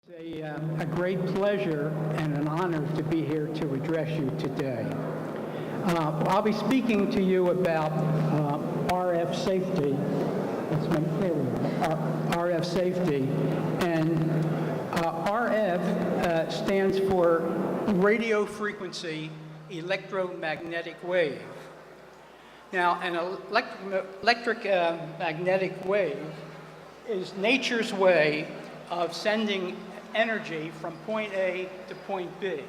A great pleasure and an honor to be here to address you today. I'll be speaking to you about RF safety. RF safety, and RF stands for radio frequency electromagnetic wave. Now, an electric magnetic wave is nature's way of sending energy from point A to point B.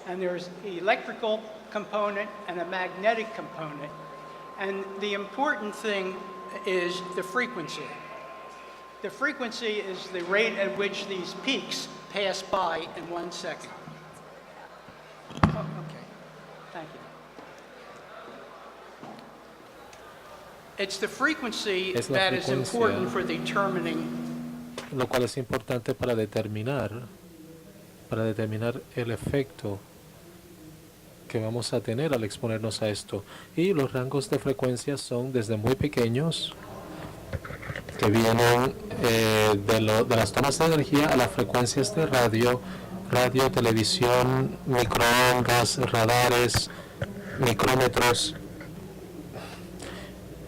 And there's the electrical component and a magnetic component. And the important thing is the frequency. The frequency is the rate at which these peaks pass by in 1 second. Oh, okay, thank you. It's the frequency that is important for determining, lo cual es importante para determinar el efecto que vamos a tener al exponernos a esto. Y los rangos de frecuencia son desde muy pequeños, que vienen de las tomas de energía, a las frecuencias de radio, televisión, microondas, radares, micrómetros,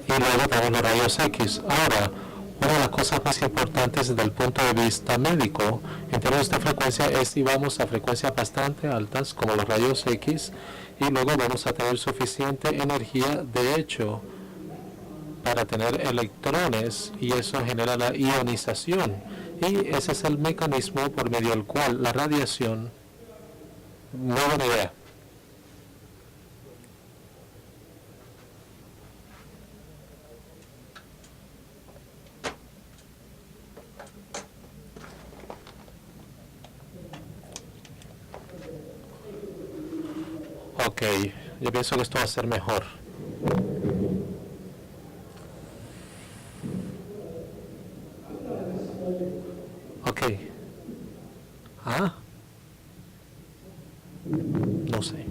y luego también los rayos X. Ahora, una de las cosas más importantes desde el punto de vista médico en términos de frecuencia es si vamos a frecuencias bastante altas como los rayos X, y luego vamos a tener suficiente energía de hecho para tener electrones, y eso genera la ionización, y ese es el mecanismo por medio del cual la radiación, no es buena idea. Ok, yo pienso que esto va a ser mejor. Ok. No sé.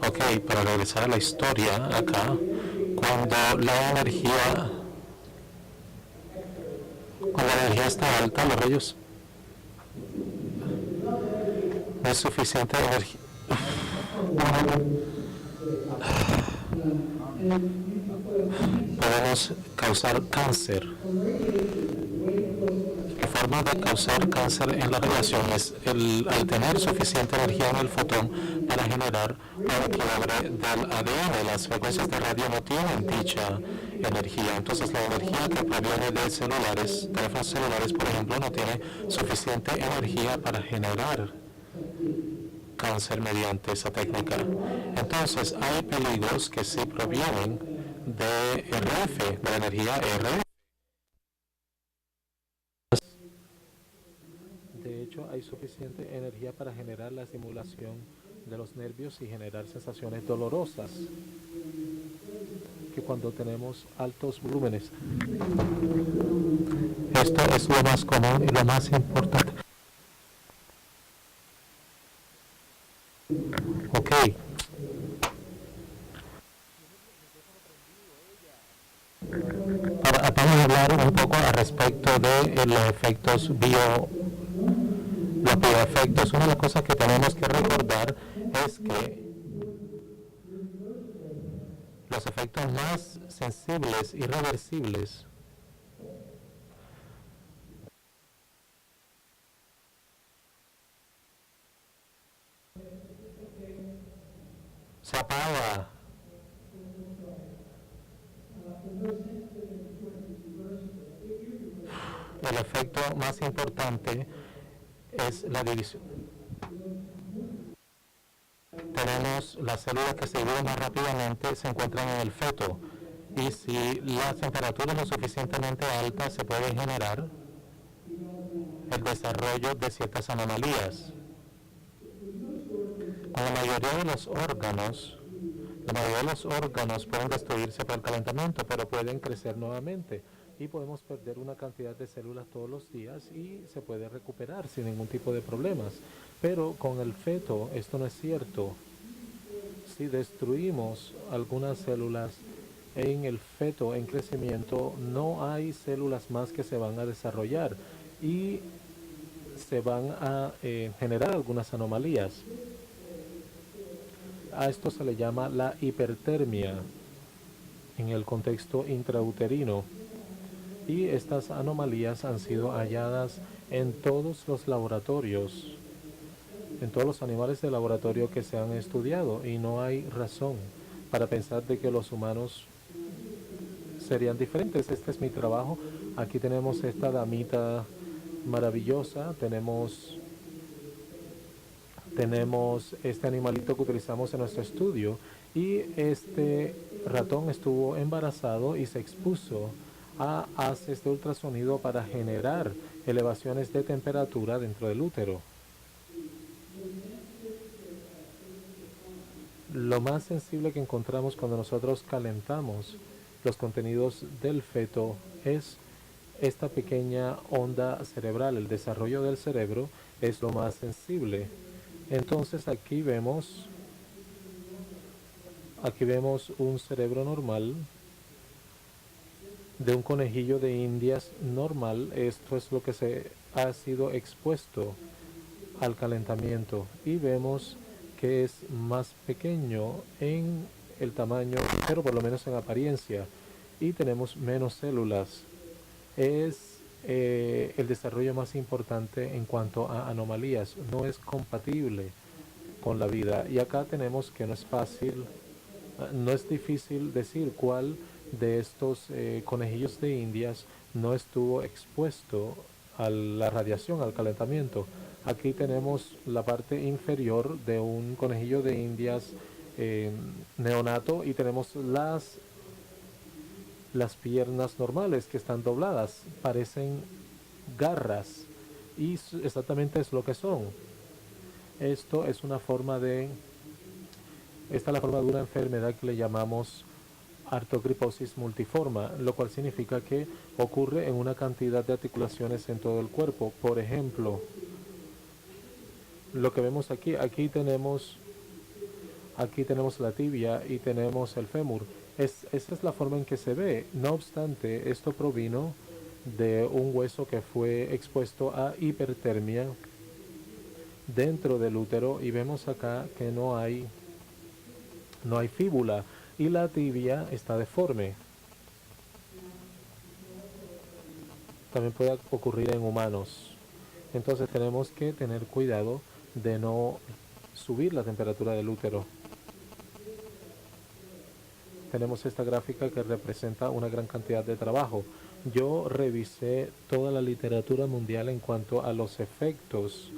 Ok, para regresar a la historia acá, cuando la energía está alta, los rayos, no es suficiente energía. Podemos causar cáncer. La forma de causar cáncer en la radiación es al tener suficiente energía en el fotón para generar un quiebre del ADN. Las frecuencias de radio no tienen dicha energía. Entonces, la energía que proviene de celulares, teléfonos celulares, por ejemplo, no tiene suficiente energía para generar cáncer mediante esa técnica. Entonces, hay peligros que sí provienen de RF, de la energía RF. De hecho, hay suficiente energía para generar la estimulación de los nervios y generar sensaciones dolorosas, que cuando tenemos altos volúmenes. Esto es lo más común y lo más importante. Ok. Vamos a hablar un poco al respecto de los efectos los bioefectos. Una de las cosas que tenemos que recordar es que los efectos más sensibles y reversibles se apaga. El efecto más importante es la división. Tenemos las células que se dividen más rápidamente, se encuentran en el feto, y si la temperatura es lo suficientemente alta, se puede generar el desarrollo de ciertas anomalías. Con la mayoría de los órganos pueden destruirse por el calentamiento, pero pueden crecer nuevamente. y podemos perder una cantidad de células todos los días y se puede recuperar sin ningún tipo de problemas. Pero con el feto esto no es cierto. Si destruimos algunas células en el feto en crecimiento, no hay células más que se van a desarrollar y se van a generar algunas anomalías. A esto se le llama la hipertermia en el contexto intrauterino. Y estas anomalías han sido halladas en todos los laboratorios, en todos los animales de laboratorio que se han estudiado, y no hay razón para pensar de que los humanos serían diferentes. Este es mi trabajo. Aquí tenemos esta damita maravillosa, tenemos este animalito que utilizamos en nuestro estudio, y este ratón estuvo embarazado y se expuso a haces de ultrasonido para generar elevaciones de temperatura dentro del útero. Lo más sensible que encontramos cuando nosotros calentamos los contenidos del feto es esta pequeña onda cerebral. El desarrollo del cerebro es lo más sensible. Entonces aquí vemos un cerebro normal de un conejillo de indias normal. Esto es lo que se ha sido expuesto al calentamiento, y vemos que es más pequeño en el tamaño, pero por lo menos en apariencia, y tenemos menos células. Es el desarrollo más importante en cuanto a anomalías. No es compatible con la vida, y acá tenemos que no es fácil, no es difícil decir cuál de estos conejillos de indias no estuvo expuesto a la radiación, al calentamiento. Aquí tenemos la parte inferior de un conejillo de indias neonato, y tenemos las piernas normales que están dobladas, parecen garras, y exactamente es lo que son. Esto es una forma de Esta es la forma de una enfermedad que le llamamos artrogriposis multiforme, lo cual significa que ocurre en una cantidad de articulaciones en todo el cuerpo. Por ejemplo, lo que vemos aquí tenemos la tibia y tenemos el fémur. Esa es la forma en que se ve. No obstante, esto provino de un hueso que fue expuesto a hipertermia dentro del útero, y vemos acá que no hay fíbula y la tibia está deforme. También puede ocurrir en humanos. Entonces tenemos que tener cuidado de no subir la temperatura del útero. Tenemos esta gráfica que representa una gran cantidad de trabajo. Yo revisé toda la literatura mundial en cuanto a los efectos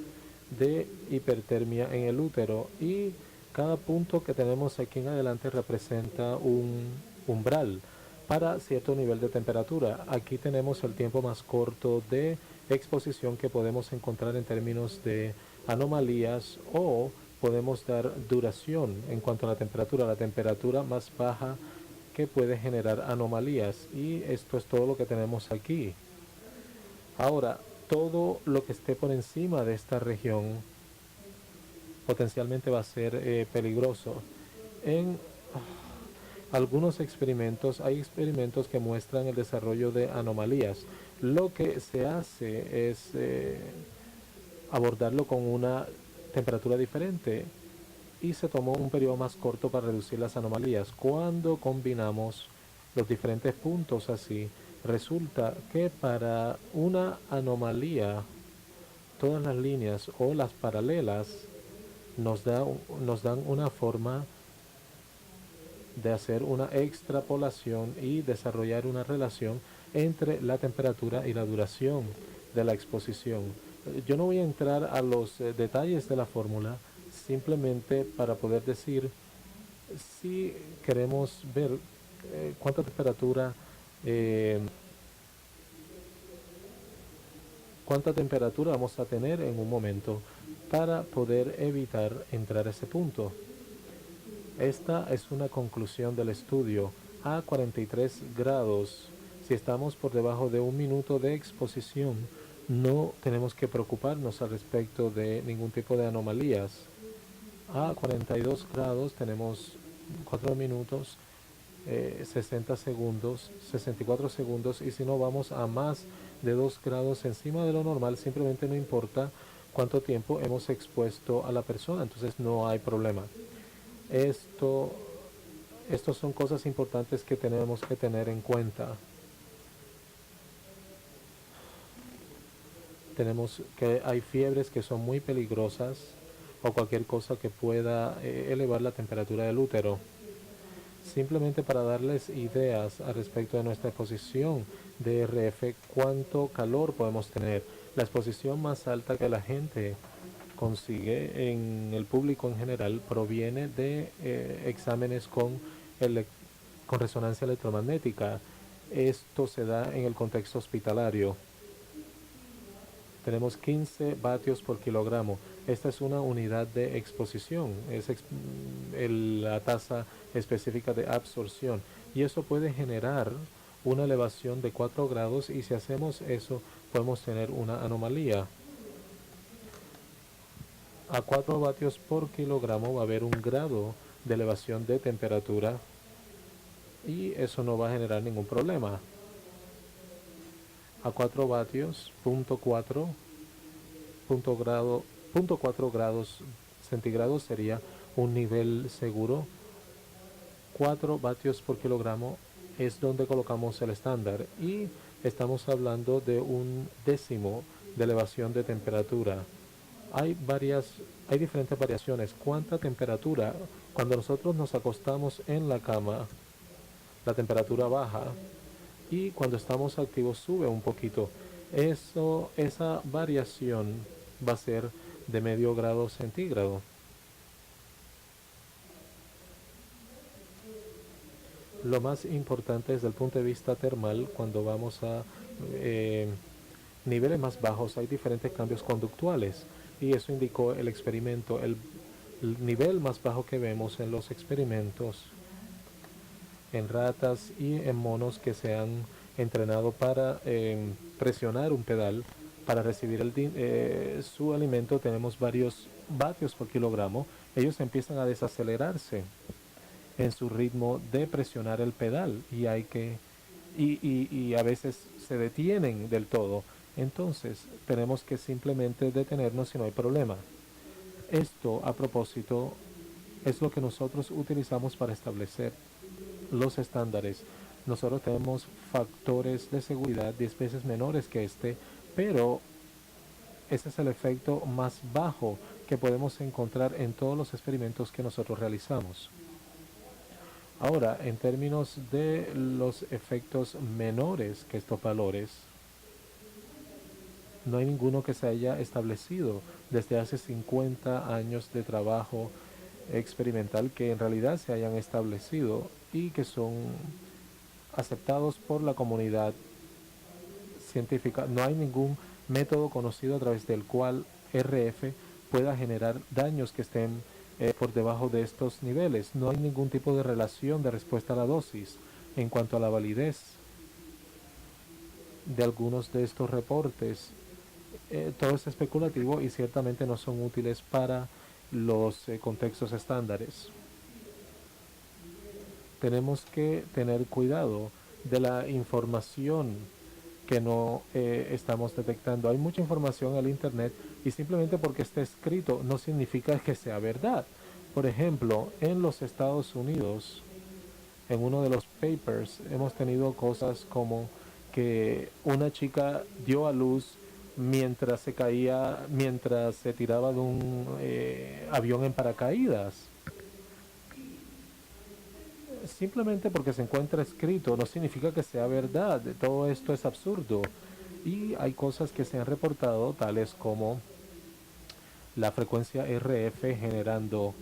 de hipertermia en el útero, y cada punto que tenemos aquí en adelante representa un umbral para cierto nivel de temperatura. Aquí tenemos el tiempo más corto de exposición que podemos encontrar en términos de anomalías, o podemos dar duración en cuanto a la temperatura más baja que puede generar anomalías, y esto es todo lo que tenemos aquí. Ahora, todo lo que esté por encima de esta región potencialmente va a ser peligroso. En algunos experimentos, hay experimentos que muestran el desarrollo de anomalías. Lo que se hace es abordarlo con una temperatura diferente, y se tomó un periodo más corto para reducir las anomalías. Cuando combinamos los diferentes puntos así, resulta que para una anomalía, todas las líneas o las paralelas nos dan una forma de hacer una extrapolación y desarrollar una relación entre la temperatura y la duración de la exposición. Yo no voy a entrar a los detalles de la fórmula, simplemente para poder decir si queremos ver cuánta temperatura vamos a tener en un momento para poder evitar entrar a ese punto. Esta es una conclusión del estudio. A 43 grados, Si estamos por debajo de 1 minuto de exposición, no tenemos que preocuparnos al respecto de ningún tipo de anomalías. A 42 grados tenemos 4 minutos, 60 segundos, 64 segundos, y si no vamos a más de 2 grados encima de lo normal, simplemente no importa cuánto tiempo hemos expuesto a la persona, entonces no hay problema. Estos son cosas importantes que tenemos que tener en cuenta. Tenemos que hay fiebres que son muy peligrosas o cualquier cosa que pueda elevar la temperatura del útero. Simplemente para darles ideas al respecto de nuestra exposición de RF, cuánto calor podemos tener. La exposición más alta que la gente consigue en el público en general proviene de exámenes con resonancia electromagnética. Esto se da en el contexto hospitalario. Tenemos 15 vatios por kilogramo. Esta es una unidad de exposición, es la tasa específica de absorción. Y eso puede generar una elevación de 4 grados, y si hacemos eso podemos tener una anomalía. A 4 vatios por kilogramo va a haber 1 grado de elevación de temperatura, y eso no va a generar ningún problema. A 4 vatios, 0.4 grados centígrados sería un nivel seguro. 4 vatios por kilogramo es donde colocamos el estándar, y estamos hablando de 1/10 de elevación de temperatura. Hay diferentes variaciones. ¿Cuánta temperatura? Cuando nosotros nos acostamos en la cama, la temperatura baja, y cuando estamos activos sube un poquito. Esa variación va a ser de medio grado centígrado. Lo más importante desde el punto de vista termal, cuando vamos a niveles más bajos, hay diferentes cambios conductuales, y eso indicó el experimento. El nivel más bajo que vemos en los experimentos en ratas y en monos que se han entrenado para presionar un pedal para recibir su alimento, tenemos varios vatios por kilogramo. Ellos empiezan a desacelerarse en su ritmo de presionar el pedal, y y a veces se detienen del todo. Entonces tenemos que simplemente detenernos si no hay problema. Esto, a propósito, es lo que nosotros utilizamos para establecer los estándares. Nosotros tenemos factores de seguridad 10 veces menores que pero ese es el efecto más bajo que podemos encontrar en todos los experimentos que nosotros realizamos. Ahora, en términos de los efectos menores que estos valores, no hay ninguno que se haya establecido desde hace 50 años de trabajo experimental que en realidad se hayan establecido y que son aceptados por la comunidad científica. No hay ningún método conocido a través del cual RF pueda generar daños que estén por debajo de estos niveles. No hay ningún tipo de relación de respuesta a la dosis. En cuanto a la validez de algunos de estos reportes, todo es especulativo y ciertamente no son útiles para los contextos estándares. Tenemos que tener cuidado de la información que no estamos detectando. Hay mucha información en el internet, y simplemente porque esté escrito no significa que sea verdad. Por ejemplo, en los Estados Unidos, en uno de los papers, hemos tenido cosas como que una chica dio a luz mientras se tiraba de un avión en paracaídas. Simplemente porque se encuentra escrito no significa que sea verdad. Todo esto es absurdo. Y hay cosas que se han reportado, tales como la frecuencia RF generando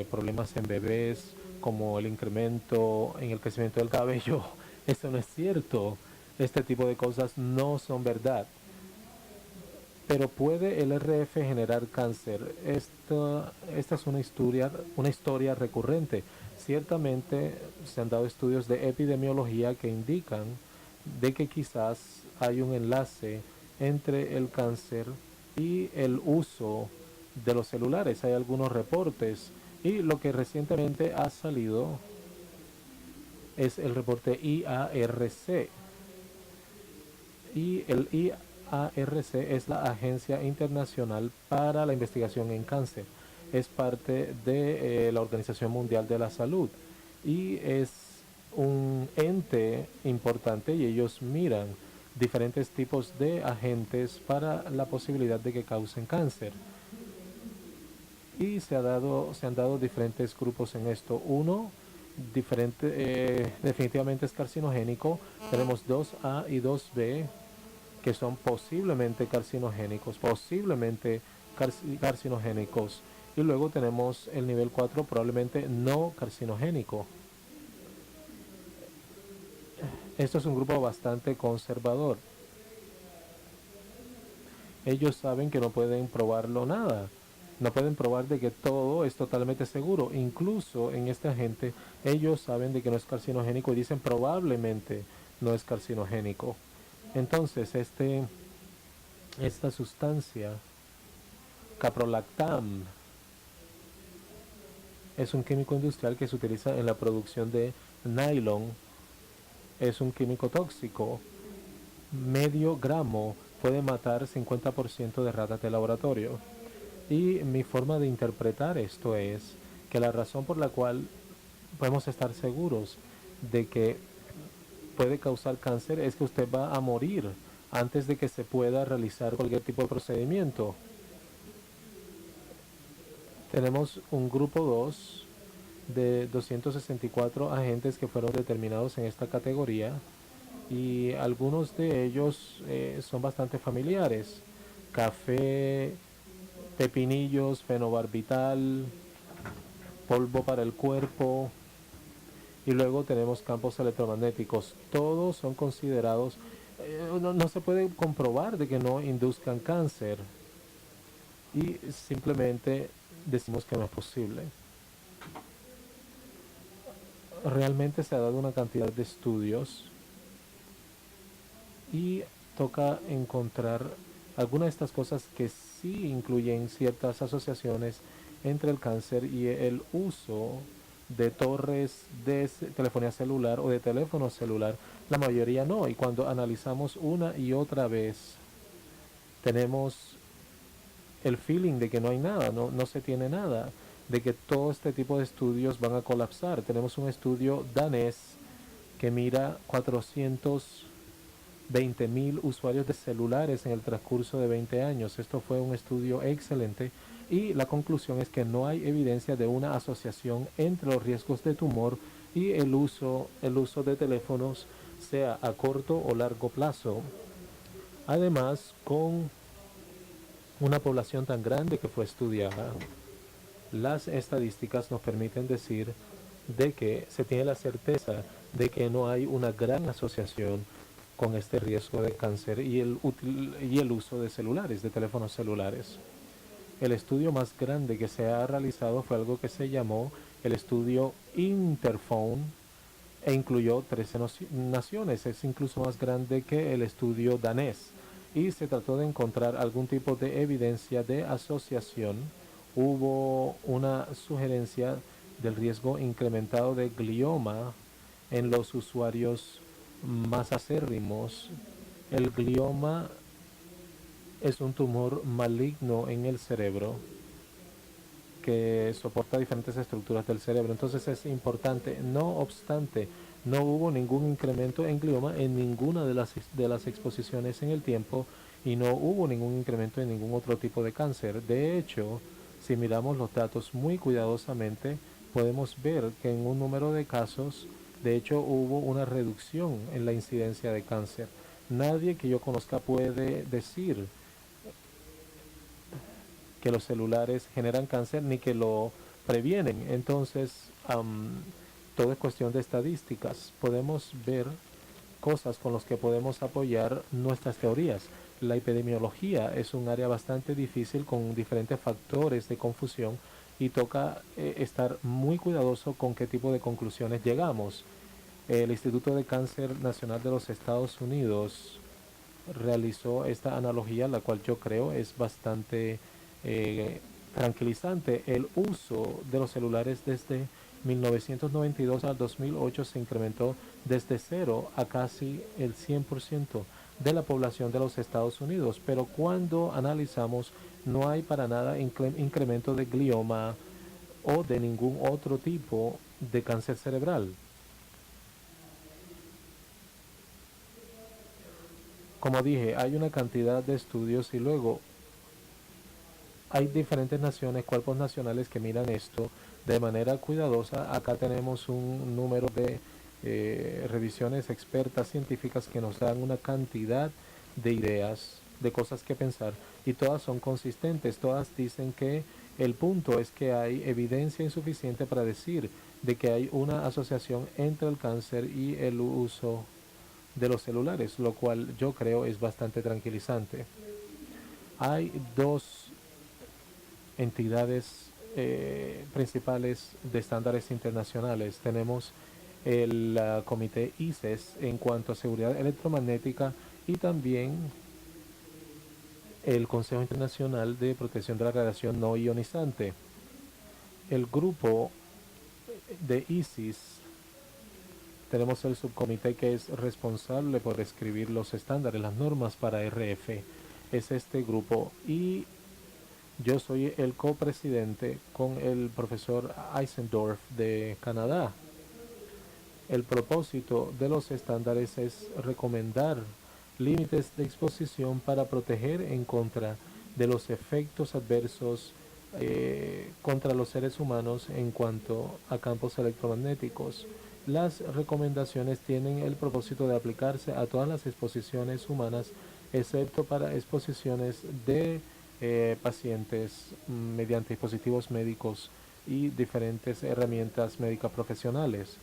problemas en bebés, como el incremento en el crecimiento del cabello. Eso no es cierto. Este tipo de cosas no son verdad. Pero ¿puede el RF generar cáncer? Esta es una historia recurrente. Ciertamente se han dado estudios de epidemiología que indican de que quizás hay un enlace entre el cáncer y el uso de los celulares. Hay algunos reportes y lo que recientemente ha salido es el reporte IARC. Y el IARC es la Agencia Internacional para la Investigación en Cáncer. Es parte de la Organización Mundial de la Salud y es un ente importante y ellos miran diferentes tipos de agentes para la posibilidad de que causen cáncer. Y se han dado diferentes grupos en esto. Uno, definitivamente es carcinogénico. Tenemos 2A y 2B que son posiblemente carcinogénicos. Y luego tenemos el nivel 4, probablemente no carcinogénico. Esto es un grupo bastante conservador. Ellos saben que no pueden probarlo nada. No pueden probar de que todo es totalmente seguro. Incluso en este agente, ellos saben de que no es carcinogénico y dicen probablemente no es carcinogénico. Entonces, esta sustancia, caprolactam, es un químico industrial que se utiliza en la producción de nylon. Es un químico tóxico. Medio gramo puede matar 50% de ratas de laboratorio. Y mi forma de interpretar esto es que la razón por la cual podemos estar seguros de que puede causar cáncer es que usted va a morir antes de que se pueda realizar cualquier tipo de procedimiento. Tenemos un grupo 2 de 264 agentes que fueron determinados en esta categoría y algunos de ellos son bastante familiares. Café, pepinillos, fenobarbital, polvo para el cuerpo y luego tenemos campos electromagnéticos. Todos son considerados, no se puede comprobar de que no induzcan cáncer y simplemente decimos que no es posible. Realmente se ha dado una cantidad de estudios y toca encontrar algunas de estas cosas que sí incluyen ciertas asociaciones entre el cáncer y el uso de torres de telefonía celular o de teléfono celular. La mayoría no, y cuando analizamos una y otra vez tenemos el feeling de que no hay nada, no se tiene nada, de que todo este tipo de estudios van a colapsar. Tenemos un estudio danés que mira 420,000 usuarios de celulares en el transcurso de 20 años. Esto fue un estudio excelente y la conclusión es que no hay evidencia de una asociación entre los riesgos de tumor y el uso de teléfonos, sea a corto o largo plazo. Además, con una población tan grande que fue estudiada, las estadísticas nos permiten decir de que se tiene la certeza de que no hay una gran asociación con este riesgo de cáncer y el uso de celulares, de teléfonos celulares. El estudio más grande que se ha realizado fue algo que se llamó el estudio Interphone e incluyó 13 naciones. Es incluso más grande que el estudio danés y se trató de encontrar algún tipo de evidencia de asociación. Hubo una sugerencia del riesgo incrementado de glioma en los usuarios más acérrimos. El glioma es un tumor maligno en el cerebro que soporta diferentes estructuras del cerebro. Entonces es importante. No obstante, no hubo ningún incremento en glioma en ninguna de las exposiciones en el tiempo y no hubo ningún incremento en ningún otro tipo de cáncer. De hecho, si miramos los datos muy cuidadosamente, podemos ver que en un número de casos, de hecho, hubo una reducción en la incidencia de cáncer. Nadie que yo conozca puede decir que los celulares generan cáncer ni que lo previenen. Entonces, todo es cuestión de estadísticas. Podemos ver cosas con las que podemos apoyar nuestras teorías. La epidemiología es un área bastante difícil con diferentes factores de confusión y toca estar muy cuidadoso con qué tipo de conclusiones llegamos. El Instituto de Cáncer Nacional de los Estados Unidos realizó esta analogía, la cual yo creo es bastante tranquilizante. El uso de los celulares desde 1992 al 2008 se incrementó desde 0 a casi el 100% de la población de los Estados Unidos, pero cuando analizamos no hay para nada incremento de glioma o de ningún otro tipo de cáncer cerebral. Como dije, hay una cantidad de estudios y luego hay diferentes naciones, cuerpos nacionales que miran esto de manera cuidadosa. Acá tenemos un número de revisiones expertas científicas que nos dan una cantidad de ideas, de cosas que pensar, y todas son consistentes. Todas dicen que el punto es que hay evidencia insuficiente para decir de que hay una asociación entre el cáncer y el uso de los celulares, lo cual yo creo es bastante tranquilizante. Hay dos entidades principales de estándares internacionales. Tenemos el comité ICES en cuanto a seguridad electromagnética y también el Consejo Internacional de Protección de la Radiación No Ionizante. El grupo de ICES, tenemos el subcomité que es responsable por escribir los estándares, las normas para RF. Es este grupo y yo soy el copresidente con el profesor Eisendorf de Canadá. El propósito de los estándares es recomendar límites de exposición para proteger en contra de los efectos adversos contra los seres humanos en cuanto a campos electromagnéticos. Las recomendaciones tienen el propósito de aplicarse a todas las exposiciones humanas, excepto para exposiciones de pacientes mediante dispositivos médicos y diferentes herramientas médicas profesionales.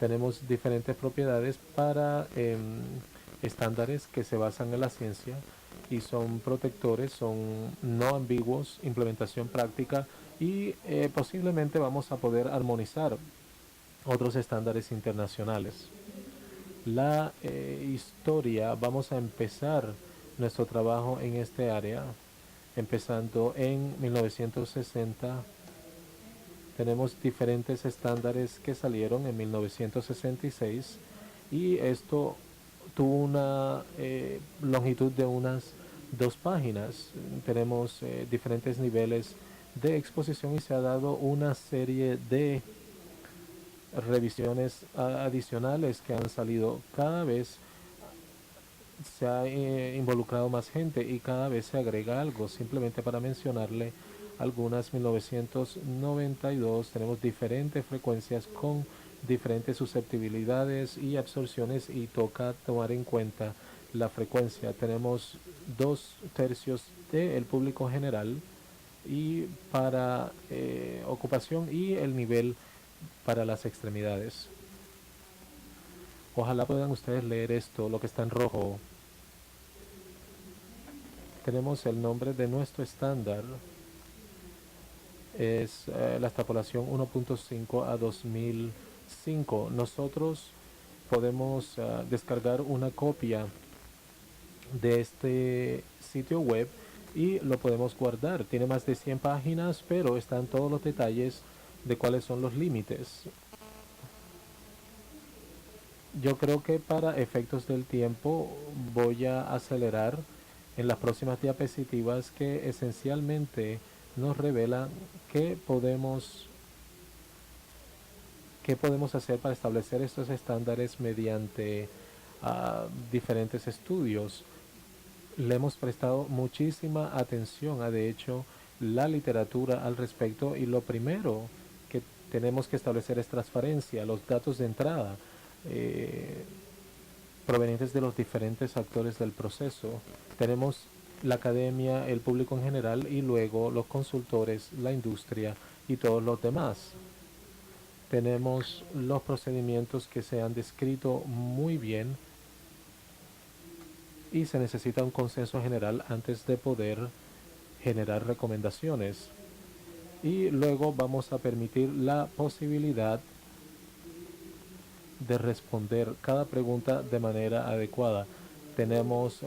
Tenemos diferentes propiedades para estándares que se basan en la ciencia y son protectores, son no ambiguos, implementación práctica y posiblemente vamos a poder armonizar otros estándares internacionales. La historia, vamos a empezar nuestro trabajo en este área empezando en 1960. Tenemos diferentes estándares que salieron en 1966 y esto tuvo una longitud de unas 2 páginas. Tenemos diferentes niveles de exposición y se ha dado una serie de revisiones adicionales que han salido. Cada vez se ha involucrado más gente y cada vez se agrega algo. Simplemente para mencionarle algunas, 1992 tenemos diferentes frecuencias con diferentes susceptibilidades y absorciones y toca tomar en cuenta la frecuencia. Tenemos 2/3 del público general y para ocupación y el nivel para las extremidades. Ojalá puedan ustedes leer esto, lo que está en rojo. Tenemos el nombre de nuestro estándar. Es la extrapolación 1.5 a 2005. Nosotros podemos descargar una copia de este sitio web y lo podemos guardar. Tiene más de 100 páginas, pero están todos los detalles de cuáles son los límites. Yo creo que para efectos del tiempo voy a acelerar en las próximas diapositivas que esencialmente nos revelan qué podemos hacer para establecer estos estándares mediante diferentes estudios. Le hemos prestado muchísima atención a, de hecho, la literatura al respecto y lo primero que tenemos que establecer es transparencia, los datos de entrada provenientes de los diferentes actores del proceso. Tenemos la academia, el público en general y luego los consultores, la industria y todos los demás. Tenemos los procedimientos que se han descrito muy bien y se necesita un consenso general antes de poder generar recomendaciones. Y luego vamos a permitir la posibilidad de responder cada pregunta de manera adecuada. Tenemos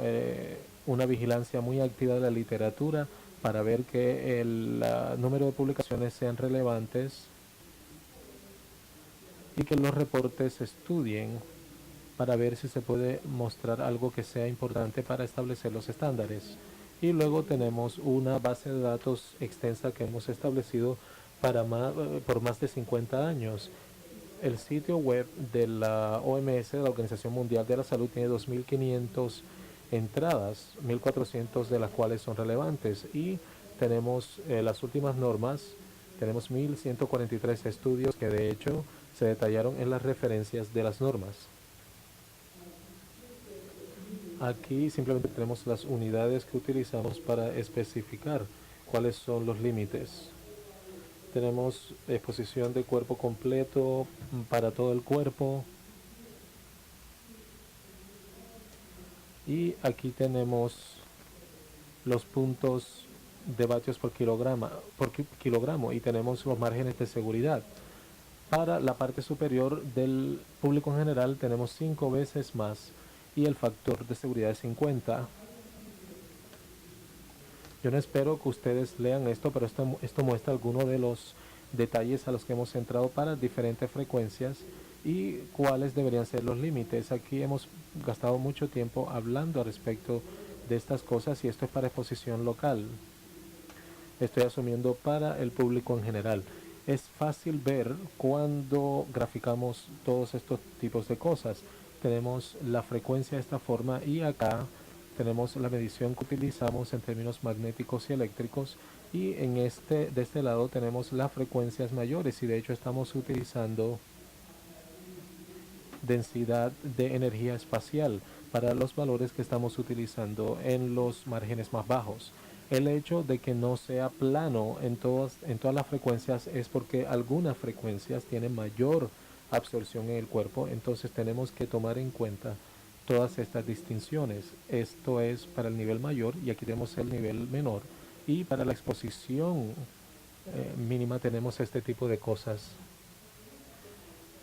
una vigilancia muy activa de la literatura para ver que el número de publicaciones sean relevantes y que los reportes se estudien para ver si se puede mostrar algo que sea importante para establecer los estándares. Y luego tenemos una base de datos extensa que hemos establecido por más de 50 años. El sitio web de la OMS, de la Organización Mundial de la Salud, tiene 2.500 entradas, 1.400 de las cuales son relevantes. Y tenemos las últimas normas, tenemos 1.143 estudios que de hecho se detallaron en las referencias de las normas. Aquí simplemente tenemos las unidades que utilizamos para especificar cuáles son los límites. Tenemos exposición de cuerpo completo para todo el cuerpo. Y aquí tenemos los puntos de vatios por kilogramo y tenemos los márgenes de seguridad. Para la parte superior del público en general tenemos 5 veces más y el factor de seguridad es 50. Yo no espero que ustedes lean esto, pero esto muestra algunos de los detalles a los que hemos entrado para diferentes frecuencias y cuáles deberían ser los límites. Aquí hemos gastado mucho tiempo hablando al respecto de estas cosas y esto es para exposición local. Estoy asumiendo para el público en general. Es fácil ver cuando graficamos todos estos tipos de cosas. Tenemos la frecuencia de esta forma y acá tenemos la medición que utilizamos en términos magnéticos y eléctricos y de este lado tenemos las frecuencias mayores y de hecho estamos utilizando densidad de energía espacial para los valores que estamos utilizando en los márgenes más bajos. El hecho de que no sea plano en todas las frecuencias es porque algunas frecuencias tienen mayor absorción en el cuerpo, entonces tenemos que tomar en cuenta todas estas distinciones. Esto es para el nivel mayor y aquí tenemos el nivel menor. Y para la exposición mínima tenemos este tipo de cosas.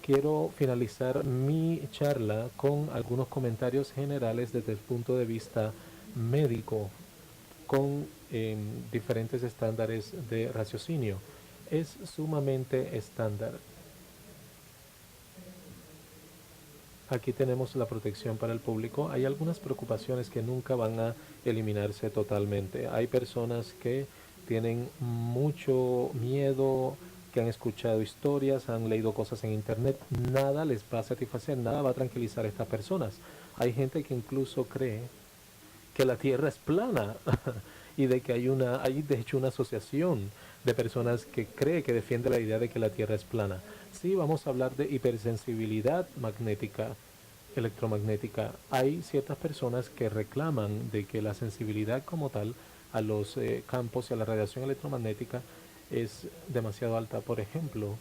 Quiero finalizar mi charla con algunos comentarios generales desde el punto de vista médico con diferentes estándares de raciocinio. Es sumamente estándar. Aquí tenemos la protección para el público. Hay algunas preocupaciones que nunca van a eliminarse totalmente. Hay personas que tienen mucho miedo, que han escuchado historias, han leído cosas en internet. Nada les va a satisfacer, nada va a tranquilizar a estas personas. Hay gente que incluso cree que la Tierra es plana y de que hay de hecho una asociación de personas que cree que defiende la idea de que la Tierra es plana. Sí, vamos a hablar de hipersensibilidad magnética, electromagnética. Hay ciertas personas que reclaman de que la sensibilidad como tal a los campos y a la radiación electromagnética es demasiado alta. Por ejemplo,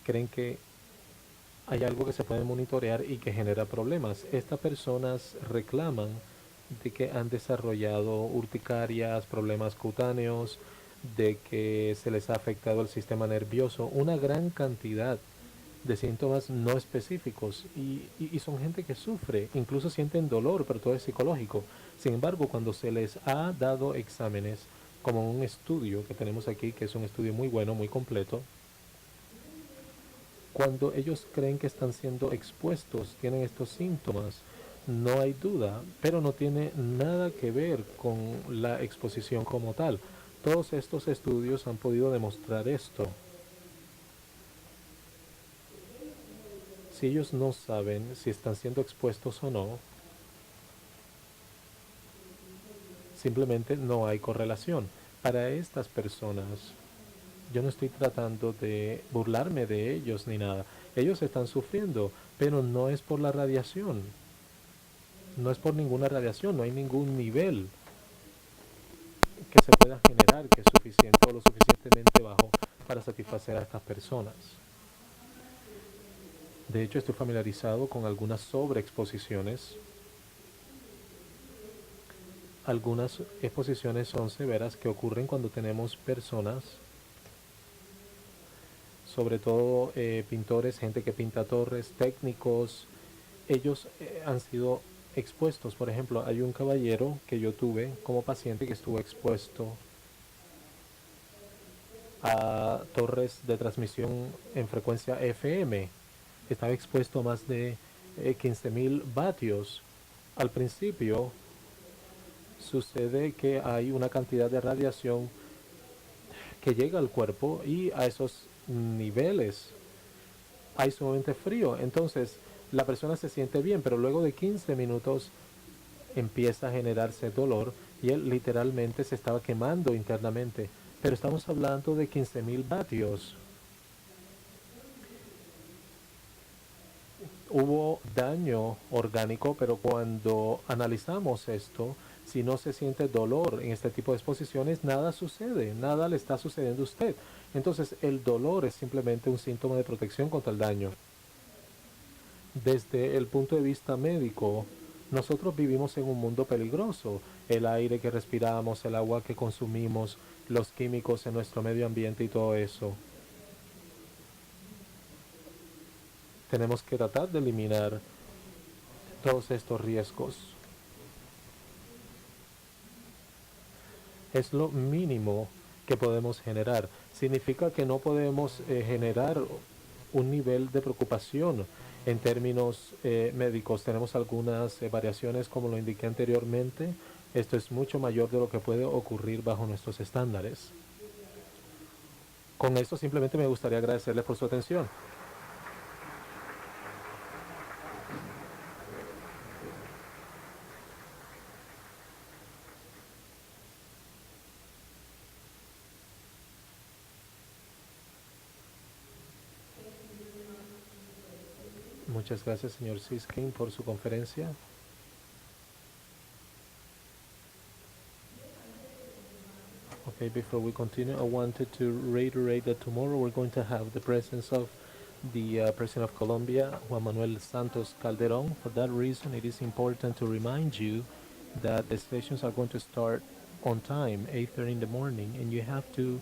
creen que hay algo que se puede monitorear y que genera problemas. Estas personas reclaman de que han desarrollado urticarias, problemas cutáneos, de que se les ha afectado el sistema nervioso, una gran cantidad de síntomas no específicos y son gente que sufre, incluso sienten dolor, pero todo es psicológico. Sin embargo, cuando se les ha dado exámenes, como un estudio que tenemos aquí, que es un estudio muy bueno, muy completo, cuando ellos creen que están siendo expuestos, tienen estos síntomas, no hay duda, pero no tiene nada que ver con la exposición como tal. Todos estos estudios han podido demostrar esto. Si ellos no saben si están siendo expuestos o no, simplemente no hay correlación. Para estas personas, yo no estoy tratando de burlarme de ellos ni nada. Ellos están sufriendo, pero no es por la radiación. No es por ninguna radiación, no hay ningún nivel que se pueda generar que es suficiente o lo suficientemente bajo para satisfacer a estas personas. De hecho, estoy familiarizado con algunas sobreexposiciones. Algunas exposiciones son severas que ocurren cuando tenemos personas sobre todo pintores, gente que pinta torres, técnicos, ellos han sido expuestos. Por ejemplo, hay un caballero que yo tuve como paciente que estuvo expuesto a torres de transmisión en frecuencia FM. Estaba expuesto a más de 15.000 vatios. Al principio sucede que hay una cantidad de radiación que llega al cuerpo y a esos niveles hay sumamente frío. Entonces la persona se siente bien, pero luego de 15 minutos empieza a generarse dolor y él literalmente se estaba quemando internamente. Pero estamos hablando de 15.000 vatios. Hubo daño orgánico, pero cuando analizamos esto, si no se siente dolor en este tipo de exposiciones, nada sucede, nada le está sucediendo a usted. Entonces el dolor es simplemente un síntoma de protección contra el daño. Desde el punto de vista médico, nosotros vivimos en un mundo peligroso. El aire que respiramos, el agua que consumimos, los químicos en nuestro medio ambiente y todo eso. Tenemos que tratar de eliminar todos estos riesgos. Es lo mínimo que podemos generar. Significa que no podemos generar un nivel de preocupación en términos médicos. Tenemos algunas variaciones, como lo indiqué anteriormente. Esto es mucho mayor de lo que puede ocurrir bajo nuestros estándares. Con esto simplemente me gustaría agradecerles por su atención. Muchas gracias, señor Siskin, por su conferencia. Okay, before we continue, I wanted to reiterate that tomorrow we're going to have the presence of the President of Colombia, Juan Manuel Santos Calderón. For that reason, it is important to remind you that the sessions are going to start on time, 8:30 in the morning, and you have to